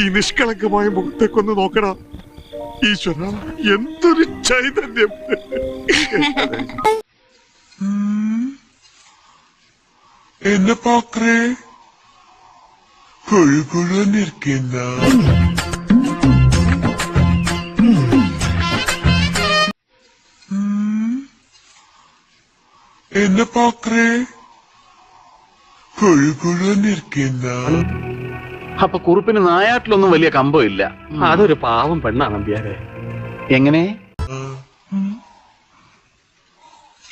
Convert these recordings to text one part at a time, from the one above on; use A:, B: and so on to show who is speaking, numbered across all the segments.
A: ഈ നിഷ്കളങ്കമായ മുഖത്തേക്കൊന്ന് നോക്കണ. ഈശ്വര, എന്തൊരു ചൈതന്യം.
B: என்ன பாக்குறே? கொழு கொழுன்னு இருக்கேன்னா என்ன பாக்குறே? കൊഴു കൊഴുന്ന് இருக்கேன்னா.
C: അപ്പൊ കുറുപ്പിന് നായാട്ടിലൊന്നും വലിയ കമ്പം ഇല്ല. അതൊരു പാവം പെണ്ണാണ് നമ്പ്യാരെ. എങ്ങനെ?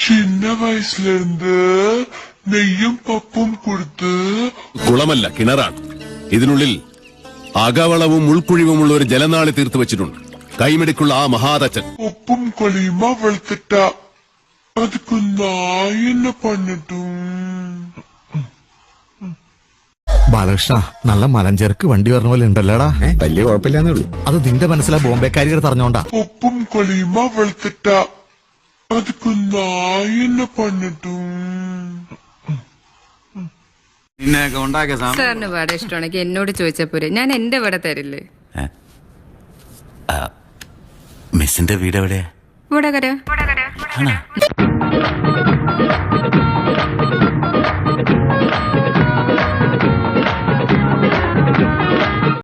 B: சின்ன வயசுல இருந்து നെയ്യും പപ്പും കൊടുത്ത്.
D: കുളമല്ല, കിണറാണ്. ഇതിനുള്ളിൽ അകവളവും ഉൾക്കുഴിവുമുള്ള ഒരു ജലനാളി തീർത്തു വെച്ചിട്ടുണ്ട്. കൈമിടിക്കുള്ള ആ മഹാതച്ചൻ
B: ഉപ്പും കൊളിയുമാ വെളുത്തിട്ട. അതുക്ക് നായ എന്നെ പണിട്ടും.
E: ബാലകൃഷ്ണ, നല്ല മലഞ്ചേർക്ക് വണ്ടി പറഞ്ഞ പോലെ ഉണ്ടല്ലോടാ.
F: വലിയ കുഴപ്പമില്ലാന്നേ ഉള്ളൂ.
E: അത് നിന്റെ മനസ്സിലാ ബോംബെക്കാരികൾ പറഞ്ഞോണ്ടാ.
B: ഉപ്പും കൊളിയുമാ വെളുത്തിട്ട. അതുക്ക് നായ എന്നെ പണിട്ടും.
G: സാറിന് വട ഇഷ്ടമാണെങ്കിൽ എന്നോട് ചോദിച്ചാ പോരെ, ഞാൻ എന്റെ വട തരില്ലേ.
F: മിസ്സിന്റെ വീട് എവിടെയാ?
G: വടകര.